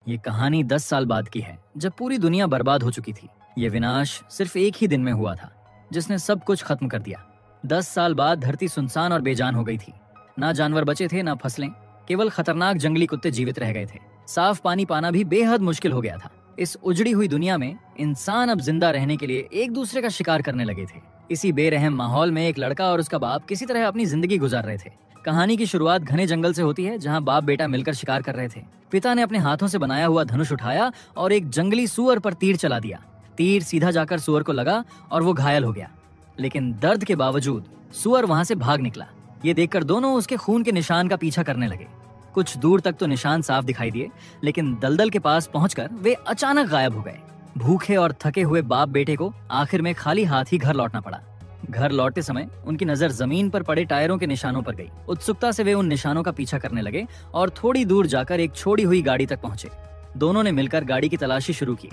ये कहानी 10 साल बाद की है, जब पूरी दुनिया बर्बाद हो चुकी थी। ये विनाश सिर्फ एक ही दिन में हुआ था, जिसने सब कुछ खत्म कर दिया। 10 साल बाद धरती सुनसान और बेजान हो गई थी। ना जानवर बचे थे, ना फसलें, केवल खतरनाक जंगली कुत्ते जीवित रह गए थे। साफ पानी पाना भी बेहद मुश्किल हो गया था। इस उजड़ी हुई दुनिया में इंसान अब जिंदा रहने के लिए एक दूसरे का शिकार करने लगे थे। इसी बेरहम माहौल में एक लड़का और उसका बाप किसी तरह अपनी जिंदगी गुजार रहे थे। कहानी की शुरुआत घने जंगल से होती है, जहां बाप बेटा मिलकर शिकार कर रहे थे। पिता ने अपने हाथों से बनाया हुआ धनुष उठाया और एक जंगली सुअर पर तीर चला दिया। तीर सीधा जाकर सुअर को लगा और वो घायल हो गया, लेकिन दर्द के बावजूद सुअर वहां से भाग निकला। ये देखकर दोनों उसके खून के निशान का पीछा करने लगे। कुछ दूर तक तो निशान साफ दिखाई दिए, लेकिन दलदल के पास पहुंचकर वे अचानक गायब हो गए। भूखे और थके हुए बाप बेटे को आखिर में खाली हाथ ही घर लौटना पड़ा। घर लौटते समय उनकी नजर जमीन पर पड़े टायरों के निशानों पर गई। उत्सुकता से वे उन निशानों का पीछा करने लगे और थोड़ी दूर जाकर एक छोड़ी हुई गाड़ी तक पहुंचे। दोनों ने मिलकर गाड़ी की तलाशी शुरू की।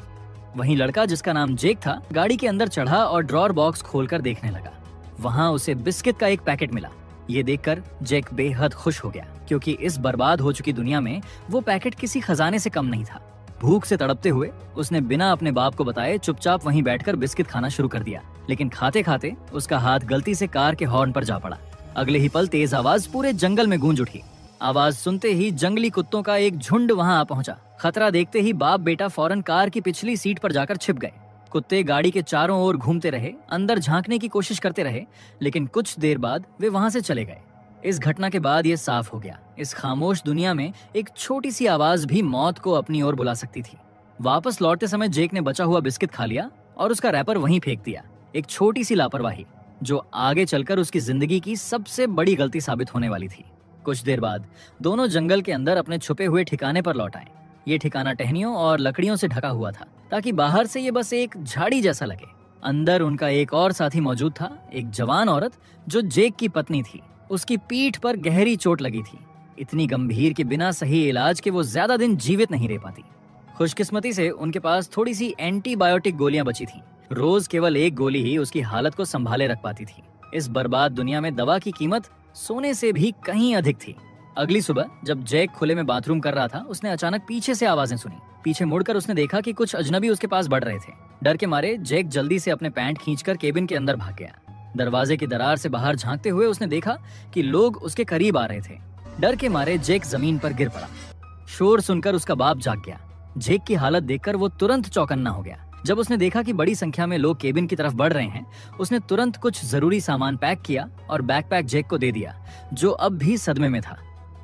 वहीं लड़का, जिसका नाम जेक था, गाड़ी के अंदर चढ़ा और ड्रॉर बॉक्स खोलकर देखने लगा। वहां उसे बिस्किट का एक पैकेट मिला। ये देखकर जेक बेहद खुश हो गया, क्योंकि इस बर्बाद हो चुकी दुनिया में वो पैकेट किसी खजाने से कम नहीं था। भूख से तड़पते हुए उसने बिना अपने बाप को बताए चुपचाप वहीं बैठकर बिस्किट खाना शुरू कर दिया, लेकिन खाते खाते उसका हाथ गलती से कार के हॉर्न पर जा पड़ा। अगले ही पल तेज आवाज पूरे जंगल में गूंज उठी। आवाज सुनते ही जंगली कुत्तों का एक झुंड वहां आ पहुंचा। खतरा देखते ही बाप बेटा फौरन कार की पिछली सीट पर जाकर छिप गए। कुत्ते गाड़ी के चारों ओर घूमते रहे, अंदर झांकने की कोशिश करते रहे, लेकिन कुछ देर बाद वे वहां से चले गए। इस घटना के बाद ये साफ हो गया, इस खामोश दुनिया में एक छोटी सी आवाज भी मौत को अपनी ओर बुला सकती थी। वापस लौटते समय जेक ने बचा हुआ बिस्किट खा लिया और उसका रैपर वहीं फेंक दिया। एक छोटी सी लापरवाही जो आगे चलकर उसकी जिंदगी की सबसे बड़ी गलती साबित होने वाली थी। कुछ देर बाद दोनों जंगल के अंदर अपने छुपे हुए ठिकाने पर लौट आए। ये ठिकाना टहनियों और लकड़ियों से ढका हुआ था, ताकि बाहर से ये बस एक झाड़ी जैसा लगे। अंदर उनका एक और साथी मौजूद था, एक जवान औरत जो जेक की पत्नी थी। उसकी पीठ पर गहरी चोट लगी थी, इतनी गंभीर कि बिना सही इलाज के वो ज्यादा दिन जीवित नहीं रह पाती। खुशकिस्मती से उनके पास थोड़ी सी एंटीबायोटिक गोलियां बची थीं। रोज केवल एक गोली ही उसकी हालत को संभाले रख पाती थी। इस बर्बाद दुनिया में दवा की कीमत सोने से भी कहीं अधिक थी। अगली सुबह जब जैक खुले में बाथरूम कर रहा था, उसने अचानक पीछे से आवाजें सुनी। पीछे मुड़कर उसने देखा कि कुछ अजनबी उसके पास बढ़ रहे थे। डर के मारे जैक जल्दी से अपने पैंट खींचकर केबिन के अंदर भाग गया। दरवाजे की दरार से बाहर झांकते हुए उसने देखा कि लोग उसके करीब आ रहे थे। डर के मारे जैक जमीन पर गिर पड़ा। शोर सुनकर उसका बाप जाग गया। जैक की हालत देखकर वो तुरंत चौकन्ना हो गया। जब उसने देखा कि बड़ी संख्या में लोग केबिन की तरफ बढ़ रहे हैं, उसने तुरंत कुछ जरूरी सामान पैक किया और बैकपैक जैक को दे दिया, जो अब भी सदमे में था।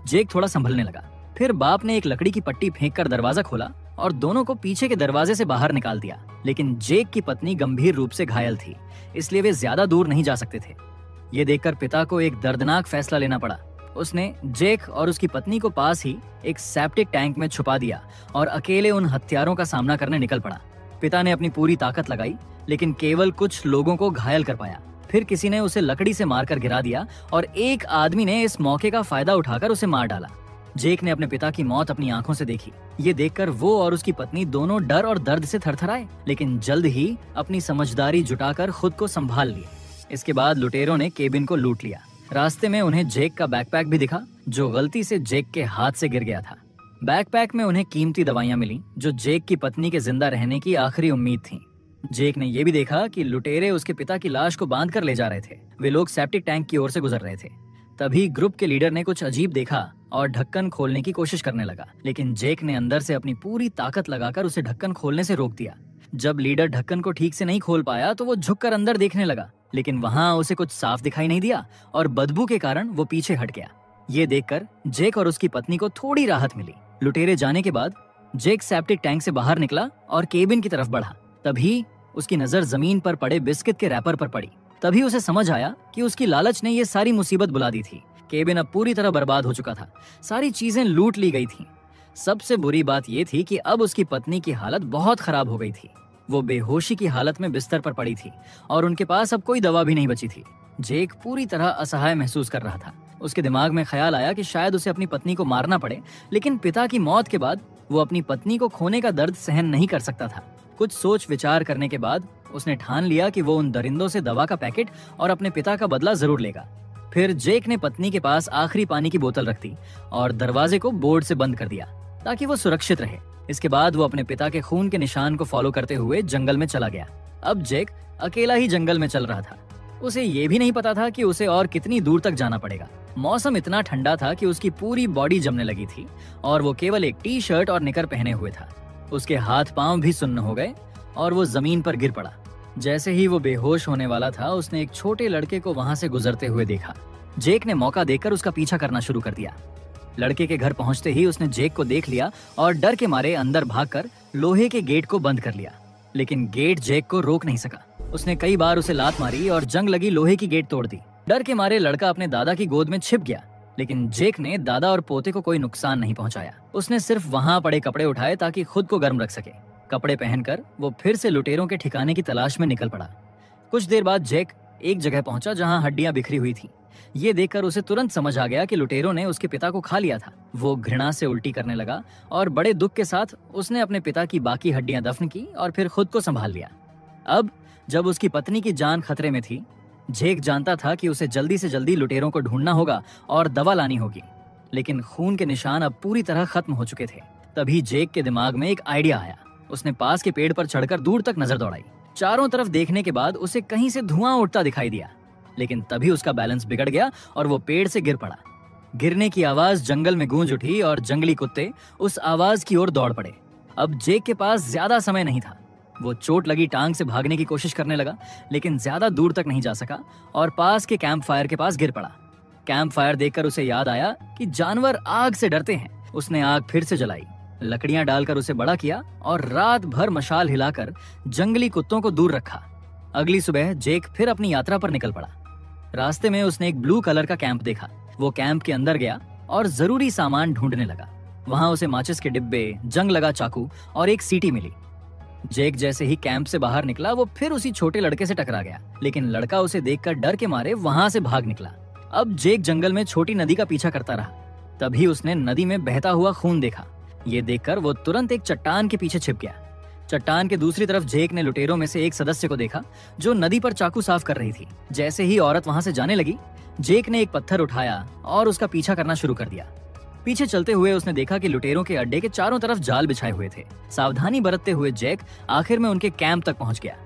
जैक थोड़ा संभलने लगा। फिर बाप ने एक लकड़ी की पट्टी फेंककर दरवाजा खोला और दोनों को पीछे के दरवाजे से बाहर निकाल दिया। लेकिन जैक की पत्नी गंभीर रूप से घायल थी, इसलिए वे ज्यादा दूर नहीं जा सकते थे। ये देखकर पिता को एक दर्दनाक फैसला लेना पड़ा। उसने जैक और उसकी पत्नी को पास ही एक सेप्टिक टैंक में छुपा दिया और अकेले उन हत्यारों का सामना करने निकल पड़ा। पिता ने अपनी पूरी ताकत लगाई, लेकिन केवल कुछ लोगों को घायल कर पाया। फिर किसी ने उसे लकड़ी से मारकर गिरा दिया और एक आदमी ने इस मौके का फायदा उठाकर उसे मार डाला। जैक ने अपने पिता की मौत अपनी आंखों से देखी। ये देखकर वो और उसकी पत्नी दोनों डर और दर्द से थरथराए, लेकिन जल्द ही अपनी समझदारी जुटाकर खुद को संभाल लिए। इसके बाद लुटेरों ने केबिन को लूट लिया। रास्ते में उन्हें जैक का बैकपैक भी दिखा, जो गलती से जैक के हाथ से गिर गया था। बैकपैक में उन्हें कीमती दवाइयां मिली, जो जैक की पत्नी के जिंदा रहने की आखिरी उम्मीद थी। जैक ने यह भी देखा कि लुटेरे उसके पिता की लाश को बांध कर ले जा रहे थे। वे लोग सेप्टिक टैंक की ओर से गुजर रहे थे। तभी ग्रुप के लीडर ने कुछ अजीब देखा और ढक्कन खोलने की कोशिश करने लगा, लेकिन जैक ने अंदर से अपनी पूरी ताकत लगाकर उसे ढक्कन खोलने से रोक दिया। जब लीडर ढक्कन को ठीक से नहीं खोल पाया तो वो झुककर अंदर देखने लगा, लेकिन वहां उसे कुछ साफ दिखाई नहीं दिया और बदबू के कारण वो पीछे हट गया। ये देखकर जैक और उसकी पत्नी को थोड़ी राहत मिली। लुटेरे जाने के बाद जैक सेप्टिक टैंक से बाहर निकला और केबिन की तरफ बढ़ा। तभी उसकी नजर जमीन पर पड़े बिस्किट के रैपर पर पड़ी। तभी उसे समझ आया कि उसकी लालच ने ये सारी मुसीबत बुला दी थी। केबिन अब पूरी तरह बर्बाद हो चुका था। सारी चीजें लूट ली गई थीं। सबसे बुरी बात यह थी कि अब उसकी पत्नी की हालत बहुत खराब हो गई थी। वो बेहोशी की हालत में बिस्तर पर पड़ी थी और उनके पास अब कोई दवा भी नहीं बची थी। जैक पूरी तरह असहाय महसूस कर रहा था। उसके दिमाग में ख्याल आया कि शायद उसे अपनी पत्नी को मारना पड़े, लेकिन पिता की मौत के बाद वो अपनी पत्नी को खोने का दर्द सहन नहीं कर सकता था। कुछ सोच विचार करने के बाद उसने ठान लिया कि वो उन दरिंदों से दवा का पैकेट और अपने पिता का बदला जरूर लेगा। फिर जैक ने पत्नी के पास आखिरी पानी की बोतल रख दी और दरवाजे को बोर्ड से बंद कर दिया ताकि वो सुरक्षित रहे। इसके बाद वो अपने पिता के खून के निशान को फॉलो करते हुए जंगल में चला गया। अब जैक अकेला ही जंगल में चल रहा था। उसे ये भी नहीं पता था कि उसे और कितनी दूर तक जाना पड़ेगा। मौसम इतना ठंडा था कि उसकी पूरी बॉडी जमने लगी थी और वो केवल एक टी शर्ट और निकर पहने हुए था। उसके हाथ पांव भी सुन्न हो गए और वो जमीन पर गिर पड़ा। जैसे ही वो बेहोश होने वाला था, उसने एक छोटे लड़के को वहां से गुजरते हुए देखा। जेक ने मौका देखकर उसका पीछा करना शुरू कर दिया। लड़के के घर पहुंचते ही उसने जेक को देख लिया और डर के मारे अंदर भागकर लोहे के गेट को बंद कर लिया, लेकिन गेट जेक को रोक नहीं सका। उसने कई बार उसे लात मारी और जंग लगी लोहे की गेट तोड़ दी। डर के मारे लड़का अपने दादा की गोद में छिप गया, लेकिन जेक ने दादा और पोते को कोई नुकसान नहीं पहुंचाया। उसने सिर्फ वहां पड़े कपड़े उठाए ताकि खुद को गर्म रख सके। कपड़े पहनकर वो फिर से लुटेरों के ठिकाने की तलाश में निकल पड़ा। कुछ देर बाद जेक एक जगह पहुंचा जहां हड्डियां बिखरी हुई थी। ये देखकर उसे तुरंत समझ आ गया कि लुटेरों ने उसके पिता को खा लिया था। वो घृणा से उल्टी करने लगा और बड़े दुख के साथ उसने अपने पिता की बाकी हड्डियां दफन की और फिर खुद को संभाल लिया। अब जब उसकी पत्नी की जान खतरे में थी, जेक जानता था कि उसे जल्दी से जल्दी लुटेरों को ढूंढना होगा और दवा लानी होगी, लेकिन खून के निशान अब पूरी तरह खत्म हो चुके थे। तभी जेक के दिमाग में एक आइडिया आया। उसने पास के पेड़ पर चढ़कर दूर तक नजर दौड़ाई। चारों तरफ देखने के बाद उसे कहीं से धुआं उठता दिखाई दिया, लेकिन तभी उसका बैलेंस बिगड़ गया और वो पेड़ से गिर पड़ा। गिरने की आवाज जंगल में गूंज उठी और जंगली कुत्ते उस आवाज की ओर दौड़ पड़े। अब जेक के पास ज्यादा समय नहीं था। वो चोट लगी टांग से भागने की कोशिश करने लगा, लेकिन ज्यादा दूर तक नहीं जा सका और पास के कैंप फायर के पास गिर पड़ा। कैंप फायर देखकर उसे याद आया कि जानवर आग से डरते हैं। उसने आग फिर से जलाई, लकड़ियां डालकर उसे बड़ा किया और रात भर मशाल हिलाकर जंगली कुत्तों को दूर रखा। अगली सुबह जेक फिर अपनी यात्रा पर निकल पड़ा। रास्ते में उसने एक ब्लू कलर का कैंप देखा। वो कैंप के अंदर गया और जरूरी सामान ढूंढने लगा। वहां उसे माचिस के डिब्बे, जंग लगा चाकू और एक सीटी मिली। जेक जैसे ही कैंप से बाहर निकला, वो फिर उसी छोटे लड़के से टकरा गया, लेकिन लड़का उसे देखकर डर के मारे वहां से भाग निकला। अब जेक जंगल में छोटी नदी का पीछा करता रहा। तभी उसने नदी में बहता हुआ खून देखा। ये देखकर वो तुरंत एक चट्टान के पीछे छिप गया। चट्टान के दूसरी तरफ जेक ने लुटेरों में से एक सदस्य को देखा जो नदी पर चाकू साफ कर रही थी। जैसे ही औरत वहां से जाने लगी, जेक ने एक पत्थर उठाया और उसका पीछा करना शुरू कर दिया। पीछे चलते हुए उसने देखा कि लुटेरों के अड्डे के चारों तरफ जाल बिछाए हुए थे। सावधानी बरतते हुए जेक आखिर में उनके कैंप तक पहुंच गया।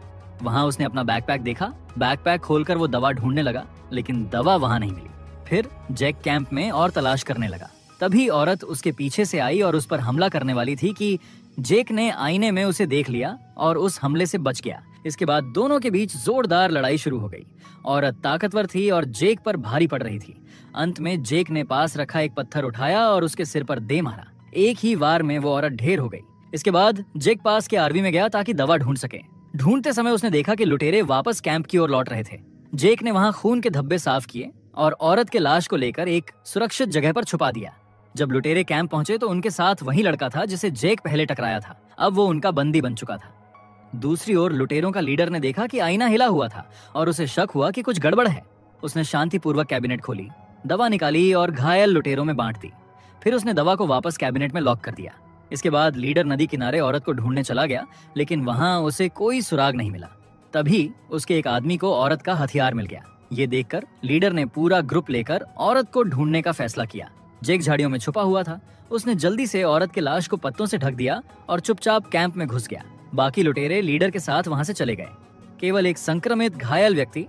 वहां उसने अपना बैकपैक देखा। बैकपैक खोलकर वो दवा ढूंढने लगा, लेकिन दवा वहां नहीं मिली। फिर जेक कैंप में और तलाश करने लगा। तभी औरत उसके पीछे से आई और उस पर हमला करने वाली थी कि जेक ने आईने में उसे देख लिया और उस हमले से बच गया। इसके बाद दोनों के बीच जोरदार लड़ाई शुरू हो गई। औरत ताकतवर थी और जेक पर भारी पड़ रही थी। अंत में जेक ने पास रखा एक पत्थर उठाया और उसके सिर पर दे मारा। एक ही वार में वो औरत ढेर हो गई। इसके बाद जेक पास के आरवी में गया ताकि दवा ढूंढ सके। ढूंढते समय उसने देखा कि लुटेरे वापस कैंप की ओर लौट रहे थे। जेक ने वहां खून के धब्बे साफ किए और औरत के लाश को लेकर एक सुरक्षित जगह पर छुपा दिया। जब लुटेरे कैंप पहुंचे तो उनके साथ वही लड़का था जिसे जेक पहले टकराया था। अब वो उनका बंदी बन चुका था। दूसरी ओर लुटेरों का लीडर ने देखा कि आईना हिला हुआ था और उसे शक हुआ कि कुछ गड़बड़ है। उसने शांतिपूर्वक कैबिनेट खोली, दवा निकाली और घायल लुटेरों में बांट दी। फिर उसने दवा को वापस कैबिनेट में लॉक कर दिया। इसके बाद लीडर नदी किनारे औरत को ढूंढने चला गया, लेकिन वहां उसे कोई सुराग नहीं मिला। तभी उसके एक आदमी को औरत का हथियार मिल गया। ये देखकर लीडर ने पूरा ग्रुप लेकर औरत को ढूंढने का फैसला किया। जेक झाड़ियों में छुपा हुआ था। उसने जल्दी से औरत के लाश को पत्तों से ढक दिया और चुपचाप कैंप में घुस गया। बाकी लुटेरे लीडर के साथ वहां से चले गए। केवल एक संक्रमित घायल व्यक्ति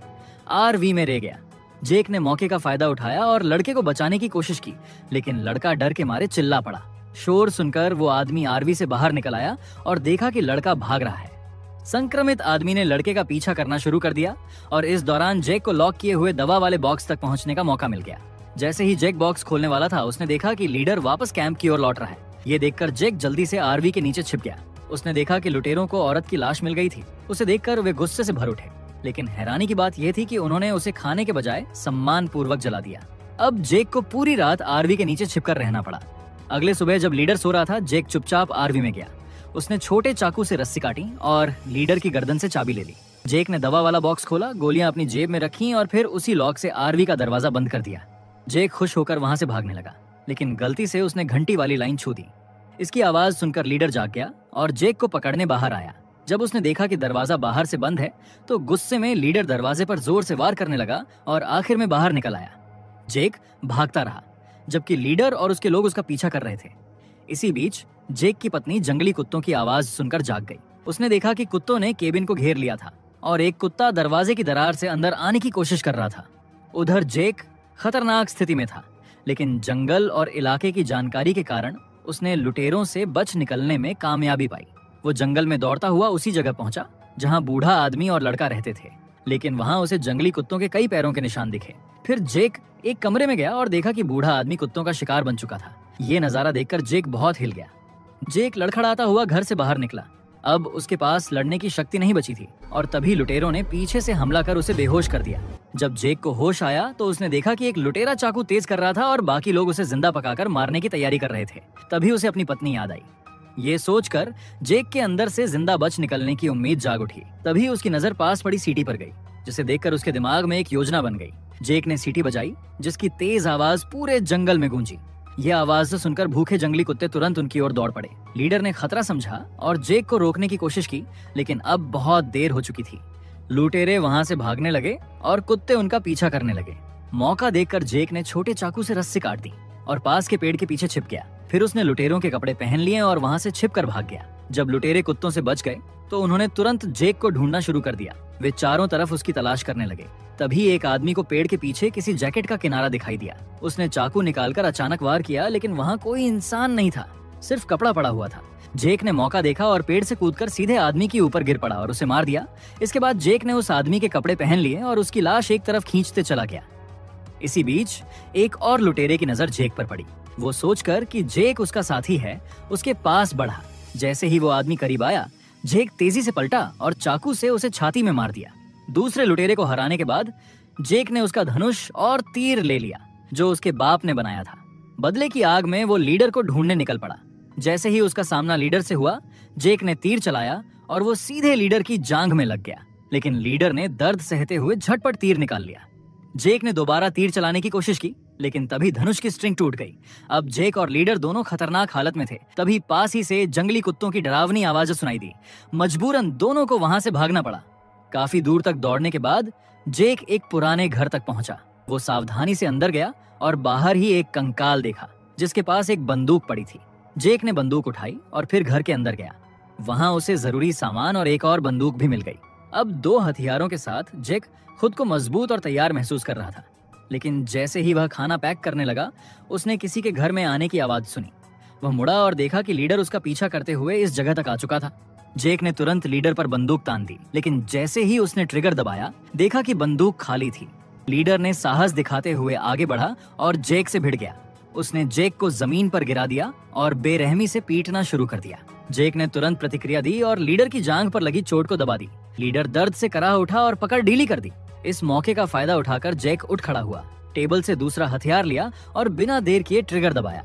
आरवी में रह गया। जेक ने मौके का फायदा उठाया और लड़के को बचाने की कोशिश की, लेकिन लड़का डर के मारे चिल्ला पड़ा। शोर सुनकर वो आदमी आरवी से बाहर निकल आया और देखा कि लड़का भाग रहा है। संक्रमित आदमी ने लड़के का पीछा करना शुरू कर दिया और इस दौरान जेक को लॉक किए हुए दवा वाले बॉक्स तक पहुंचने का मौका मिल गया। जैसे ही जेक बॉक्स खोलने वाला था, उसने देखा कि लीडर वापस कैंप की ओर लौट रहा है। ये देखकर जेक जल्दी से आरवी के नीचे छिप गया। उसने देखा कि लुटेरों को औरत की लाश मिल गई थी। उसे देखकर वे गुस्से से भर उठे, लेकिन हैरानी की बात यह थी कि उन्होंने उसे खाने के बजाय सम्मान पूर्वक जला दिया। अब जेक को पूरी रात आरवी के नीचे छिपकर रहना पड़ा। अगले सुबह जब लीडर सो रहा था, जेक चुपचाप आरवी में गया। उसने छोटे चाकू से रस्सी काटी और लीडर की गर्दन से चाबी ले ली। जेक ने दवा वाला बॉक्स खोला, गोलियां अपनी जेब में रखी और फिर उसी लॉक से आरवी का दरवाजा बंद कर दिया। जेक खुश होकर वहां से भागने लगा, लेकिन गलती से उसने घंटी वाली लाइन छू दी। इसकी आवाज सुनकर लीडर जाग गया और जेक को पकड़ने बाहर आया। जब उसने देखा कि दरवाजा बाहर से बंद है, तो गुस्से में लीडर दरवाजे पर जोर से वार करने लगा और आखिर में बाहर निकल आया। जेक भागता रहा, जबकि लीडर और उसके लोग उसका पीछा कर रहे थे। इसी बीच जेक की पत्नी जंगली कुत्तों की आवाज सुनकर जाग गई। उसने देखा कि कुत्तों ने केबिन को घेर लिया था और एक कुत्ता दरवाजे की दरार से अंदर आने की कोशिश कर रहा था। उधर जेक खतरनाक स्थिति में था, लेकिन जंगल और इलाके की जानकारी के कारण उसने लुटेरों से बच निकलने में कामयाबी पाई। वो जंगल में दौड़ता हुआ उसी जगह पहुंचा जहां बूढ़ा आदमी और लड़का रहते थे, लेकिन वहां उसे जंगली कुत्तों के कई पैरों के निशान दिखे। फिर जेक एक कमरे में गया और देखा कि बूढ़ा आदमी कुत्तों का शिकार बन चुका था। ये नजारा देखकर जेक बहुत हिल गया। जेक लड़खड़ाता हुआ घर से बाहर निकला। अब उसके पास लड़ने की शक्ति नहीं बची थी और तभी लुटेरों ने पीछे से हमला कर उसे बेहोश कर दिया। जब जेक को होश आया तो उसने देखा कि एक लुटेरा चाकू तेज कर रहा था और बाकी लोग उसे जिंदा पकाकर मारने की तैयारी कर रहे थे। तभी उसे अपनी पत्नी याद आई। ये सोचकर जेक के अंदर से जिंदा बच निकलने की उम्मीद जाग उठी। तभी उसकी नजर पास पड़ी सीटी पर गई, जिसे देखकर उसके दिमाग में एक योजना बन गई। जेक ने सीटी बजाई, जिसकी तेज आवाज पूरे जंगल में गूंजी। यह आवाज सुनकर भूखे जंगली कुत्ते तुरंत उनकी ओर दौड़ पड़े। लीडर ने खतरा समझा और जेक को रोकने की कोशिश की, लेकिन अब बहुत देर हो चुकी थी। लुटेरे वहां से भागने लगे और कुत्ते उनका पीछा करने लगे। मौका देखकर जेक ने छोटे चाकू से रस्सी काट दी और पास के पेड़ के पीछे छिप गया। फिर उसने लुटेरों के कपड़े पहन लिए और वहां से छिपकर भाग गया। जब लुटेरे कुत्तों से बच गए तो उन्होंने तुरंत जेक को ढूंढना शुरू कर दिया। वे चारों तरफ उसकी तलाश करने लगे। तभी एक आदमी को पेड़ के पीछे किसी जैकेट का किनारा दिखाई दिया। उसने चाकू निकालकर अचानक वार किया, लेकिन वहां कोई इंसान नहीं था, सिर्फ कपड़ा पड़ा हुआ था। जेक ने मौका देखा और पेड़ से कूदकर सीधे आदमी के ऊपर गिर पड़ा और उसे मार दिया। इसके बाद जेक ने उस आदमी के कपड़े पहन लिए और उसकी लाश एक तरफ खींचते चला गया। इसी बीच एक और लुटेरे की नजर जेक पर पड़ी। वो सोचकर कि जेक उसका साथी है, उसके पास बढ़ा। जैसे ही वो आदमी करीब आया, जेक तेजी से पलटा और चाकू से उसे छाती में मार दिया। दूसरे लुटेरे को हराने के बाद जेक ने उसका धनुष और तीर ले लिया, जो उसके बाप ने बनाया था। बदले की आग में वो लीडर को ढूंढने निकल पड़ा। जैसे ही उसका सामना लीडर से हुआ, जेक ने तीर चलाया और वो सीधे लीडर की जांघ में लग गया, लेकिन लीडर ने दर्द सहते हुए झटपट तीर निकाल लिया। जेक ने दोबारा तीर चलाने की कोशिश की, लेकिन तभी धनुष की स्ट्रिंग टूट गई। अब जेक और लीडर दोनों खतरनाक हालत में थे। तभी पास ही से जंगली कुत्तों की डरावनी आवाजें सुनाई दी। मजबूरन दोनों को वहां से भागना पड़ा। काफी दूर तक दौड़ने के बाद जेक एक पुराने घर तक पहुंचा। वो सावधानी से अंदर गया और बाहर ही एक कंकाल देखा, जिसके पास एक बंदूक पड़ी थी। जेक ने बंदूक उठाई और फिर घर के अंदर गया। वहां उसे जरूरी सामान और एक और बंदूक भी मिल गई। अब 2 हथियारों के साथ जेक खुद को मजबूत और तैयार महसूस कर रहा था। लेकिन जैसे ही वह खाना पैक करने लगा, उसने किसी के घर में आने की आवाज सुनी। वह मुड़ा और देखा कि लीडर उसका पीछा करते हुए इस जगह तक आ चुका था। जेक ने तुरंत लीडर पर बंदूक तान दी, लेकिन जैसे ही उसने ट्रिगर दबाया, देखा कि बंदूक खाली थी। लीडर ने साहस दिखाते हुए आगे बढ़ा और जेक से भिड़ गया। उसने जेक को जमीन पर गिरा दिया और बेरहमी से पीटना शुरू कर दिया। जेक ने तुरंत प्रतिक्रिया दी और लीडर की जांघ पर लगी चोट को दबा दी। लीडर दर्द से कराह उठा और पकड़ ढीली कर दी। इस मौके का फायदा उठाकर जेक उठ खड़ा हुआ, टेबल से दूसरा हथियार लिया और बिना देर किए ट्रिगर दबाया।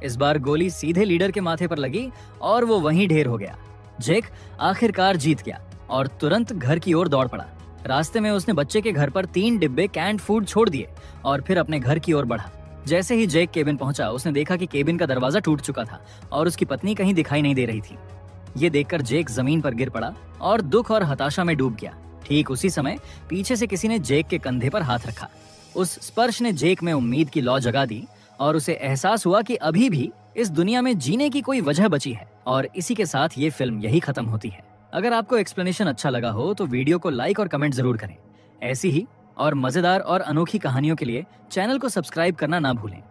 इस बार गोली सीधे लीडर के माथे पर लगी और वो वहीं ढेर हो गया। जेक आखिरकार जीत गया और तुरंत घर की ओर दौड़ पड़ा। रास्ते में उसने बच्चे के घर पर 3 डिब्बे कैंड फूड छोड़ दिए और फिर अपने घर की ओर बढ़ा। जैसे ही जेक केबिन पहुंचा, उसने देखा कि केबिन का दरवाजा टूट चुका था और उसकी पत्नी कहीं दिखाई नहीं दे रही थी। ये देखकर जेक जमीन पर गिर पड़ा और दुख और हताशा में डूब गया। ठीक उसी समय पीछे से किसी ने जेक के कंधे पर हाथ रखा। उस स्पर्श ने जेक में उम्मीद की लौ जगा दी और उसे एहसास हुआ कि अभी भी इस दुनिया में जीने की कोई वजह बची है। और इसी के साथ ये फिल्म यही खत्म होती है। अगर आपको एक्सप्लेनेशन अच्छा लगा हो तो वीडियो को लाइक और कमेंट जरूर करें। ऐसी ही और मजेदार और अनोखी कहानियों के लिए चैनल को सब्सक्राइब करना ना भूलें।